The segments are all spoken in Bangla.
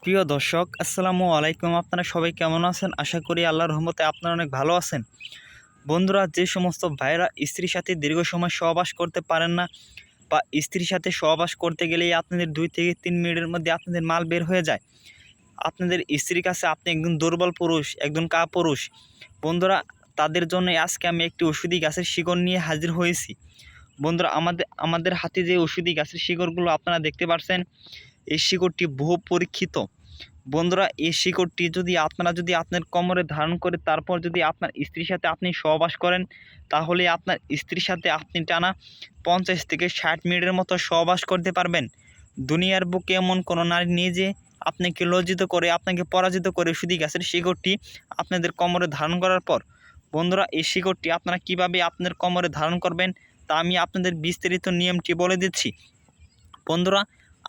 প্রিয় দর্শক, আসসালামু আলাইকুম। আপনারা সবাই কেমন আছেন? আশা করি আল্লাহর রহমতে আপনারা অনেক ভালো আছেন। বন্ধুরা, যে সমস্ত ভাইরা স্ত্রীর সাথে দীর্ঘ সময় সহবাস করতে পারেন না বা স্ত্রীর সাথে সহবাস করতে গেলেই আপনাদের 2 থেকে 3 মিনিটের মধ্যে আপনাদের মাল বের হয়ে যায়, আপনাদের স্ত্রীর কাছে আপনি একজন দুর্বল পুরুষ, একজন কাপুরুষ। বন্ধুরা, তাদের জন্য আজকে আমি একটি ওষুধি গাছের শিকড় নিয়ে হাজির হয়েছি। বন্ধুরা, আমাদের হাতে যে ওষুধি গাছের শিকড়গুলো আপনারা দেখতে পাচ্ছেন, এই শিকড়টি বহু পরীক্ষিত। বন্ধুরা, এই শিকড়টি যদি আপনার কোমরে ধারণ করে তারপর যদি আপনার স্ত্রীর সাথে আপনি সহবাস করেন, তাহলে আপনার স্ত্রীর সাথে আপনি টানা 50 থেকে 60 মিনিটের মতো সহবাস করতে পারবেন। দুনিয়ার বুকে এমন কোনো নারী নেই যে আপনাকে লজ্জিত করে, আপনাকে পরাজিত করে ওষুধি গাছের শিকড়টি আপনাদের কোমরে ধারণ করার পর। বন্ধুরা, এই শিকড়টি আপনারা কিভাবে আপনার কোমরে ধারণ করবেন তা আমি আপনাদের বিস্তারিত নিয়মটি বলে দিচ্ছি। বন্ধুরা,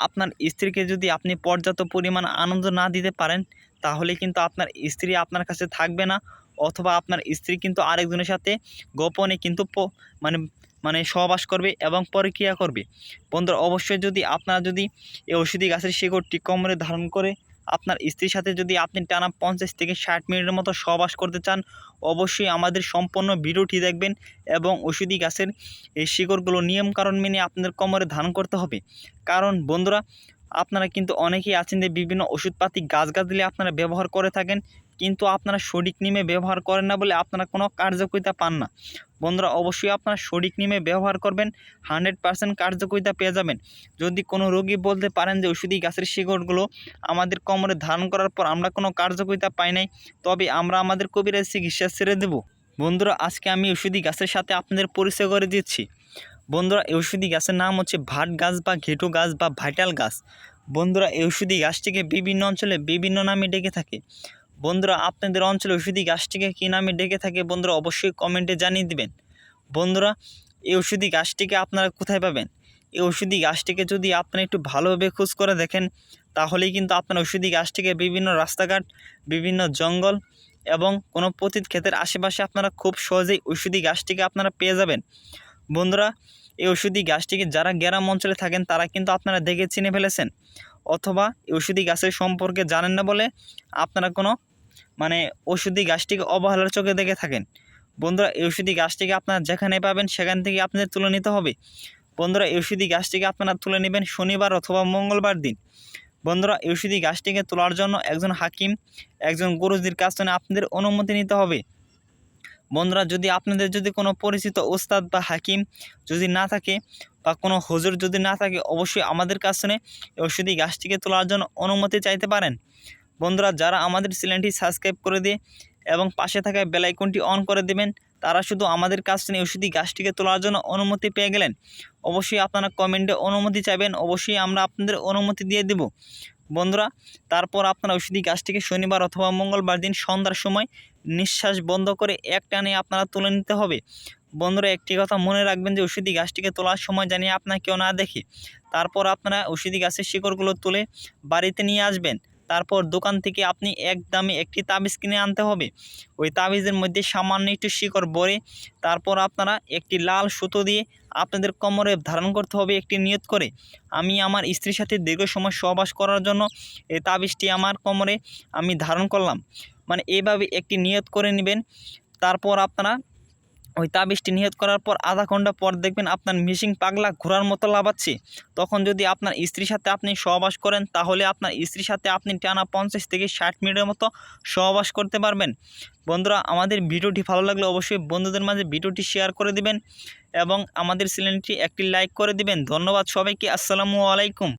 আপনার স্ত্রীকে যদি আপনি পর্যাপ্ত পরিমাণ আনন্দ না দিতে পারেন, তাহলে কিন্তু আপনার স্ত্রী আপনার কাছে থাকবে না, অথবা আপনার স্ত্রী কিন্তু আরেকজনের সাথে গোপনে কিন্তু মানে মানে সহবাস করবে এবং পরক্রিয়া করবে। বন্ধুরা, অবশ্যই আপনারা যদি এই ঔষধি গাছের শিকড়টি কোমরে ধারণ করে আপনার স্ত্রীর সাথে যদি আপনি টানা 50 থেকে 60 মিনিটের মতো সহবাস করতে চান, অবশ্যই আমাদের সম্পূর্ণ ভিডিওটি দেখবেন এবং ঔষধি গাছের এই শিকড়গুলো নিয়মকানুন মেনে আপনাদের কোমরে ধারণ করতে হবে। কারণ বন্ধুরা, আপনারা কিন্তু অনেকেই আছেন যে বিভিন্ন ওষুধপাতি গাছগাছালি আপনারা ব্যবহার করে থাকেন, কিন্তু আপনারা সঠিক নিয়মে ব্যবহার করেন না বলে আপনারা কোনো কার্যকারিতা পান না। বন্ধুরা, অবশ্যই আপনারা সঠিক নিয়মে ব্যবহার করবেন, 100% কার্যকারিতা পেয়ে যাবেন। যদি কোনো রোগী বলতে পারেন যে ওষুধি গাছের শিকড়গুলো আমাদের কোমরে ধারণ করার পর আমরা কোনো কার্যকারিতা পাই নাই, তবে আমরা আমাদের কবিরাজ চিকিৎসা ছেড়ে দেব। বন্ধুরা, আজকে আমি ওষুধি গাছের সাথে আপনাদের পরিচয় করে দিচ্ছি। বন্ধুরা, এই ওষুধি গাছের নাম হচ্ছে ভাট গাছ বা ঘেটু গাছ বা ভাইটাল গাছ। বন্ধুরা, এই ওষুধি গাছটিকে বিভিন্ন অঞ্চলে বিভিন্ন নামে ডেকে থাকে। বন্ধুরা, আপনাদের অঞ্চলে ওষুধি গাছটিকে কী নামে ডেকে থাকে বন্ধুরা অবশ্যই কমেন্টে জানিয়ে দিবেন। বন্ধুরা, এই ওষুধি গাছটিকে আপনারা কোথায় পাবেন? এই ওষুধি গাছটিকে যদি আপনারা একটু ভালোভাবে খোঁজ করে দেখেন, তাহলেই কিন্তু আপনার ওষুধি গাছটিকে বিভিন্ন রাস্তাঘাট, বিভিন্ন জঙ্গল এবং কোনো পতিত ক্ষেতের আশেপাশে আপনারা খুব সহজেই ওষুধি গাছটিকে আপনারা পেয়ে যাবেন। বন্ধুরা, এই ওষুধি গাছটিকে যারা গ্রাম অঞ্চলে থাকেন তারা কিন্তু আপনারা দেখে চিনে ফেলেছেন, অথবা এই ওষুধি গাছের সম্পর্কে জানেন না বলে আপনারা কোনো ওষুধি গাছটিকে অবহেলার চোখে দেখে থাকেন। বন্ধুরা, এই ওষুধি গাছটিকে আপনারা যেখানে পাবেন সেখান থেকে আপনাদের তুলে নিতে হবে। বন্ধুরা, এই ওষুধি গাছটিকে আপনারা তুলে নেবেন শনিবার অথবা মঙ্গলবার দিন। বন্ধুরা, এই ওষুধি গাছটিকে তোলার জন্য একজন হাকিম, একজন গুরুজির কাছ থেকে আপনাদের অনুমতি নিতে হবে। বন্ধুরা, আপনাদের যদি কোনো পরিচিত ওস্তাদ বা হাকিম যদি না থাকে বা কোনো হুজুর যদি না থাকে, অবশ্যই আমাদের কাছে এই ওষুধি গাছটিকে তোলার জন্য অনুমতি চাইতে পারেন। বন্ধুরা, যারা আমাদের চ্যানেলটি সাবস্ক্রাইব করে দিয়ে এবং পাশে থাকা বেল আইকনটি অন করে দেবেন, তারা শুধু আমাদের কাছ থেকে ওষুধি গাছটিকে তোলার জন্য অনুমতি পেয়ে গেলেন। অবশ্যই আপনারা কমেন্টে অনুমতি চাইবেন, অবশ্যই আমরা আপনাদের অনুমতি দিয়ে দেব। বন্ধুরা, তারপর আপনারা ওষুধি গাছটিকে শনিবার অথবা মঙ্গলবার দিন সন্ধ্যার সময় নিঃশ্বাস বন্ধ করে এক টানে আপনারা তুলে নিতে হবে। বন্ধুরা, একটি কথা মনে রাখবেন যে ওষুধি গাছটিকে তোলার সময় জানিয়ে আপনার কেউ না দেখে। তারপর আপনারা ওষুধি গাছের শিকড়গুলো তুলে বাড়িতে নিয়ে আসবেন। তারপর দোকান থেকে আপনি এক দামে একটি তাবিজ কিনে আনতে হবে। ওই তাবিজের মধ্যে সামান্য একটু শিকড় ভরে তারপর আপনারা একটি লাল সুতো দিয়ে আপনাদের কোমরে ধারণ করতে হবে একটি নিয়ত করে, আমি আমার স্ত্রীর সাথে দীর্ঘ সময় সহবাস করার জন্য এই তাবিজটি আমার কোমরে আমি ধারণ করলাম। এইভাবে একটি নিয়ত করে নেবেন। তারপর আপনারা ওই তাবিজটি নিয়ত করার পর আধা ঘন্টা পর দেখবেন আপনার মিশিং পাগলা ঘোরার মতো লাফাচ্ছে। তখন যদি আপনার স্ত্রীর সাথে আপনি সহবাস করেন, তাহলে আপনার স্ত্রীর সাথে আপনি টানা 50 থেকে 60 মিনিটের মতো সহবাস করতে পারবেন। বন্ধুরা, আমাদের ভিডিওটি ভালো লাগলে অবশ্যই বন্ধুদের মাঝে ভিডিওটি শেয়ার করে দিবেন এবং আমাদের চ্যানেলটি একটি লাইক করে দিবেন। ধন্যবাদ সবাইকে। আসসালামু আলাইকুম।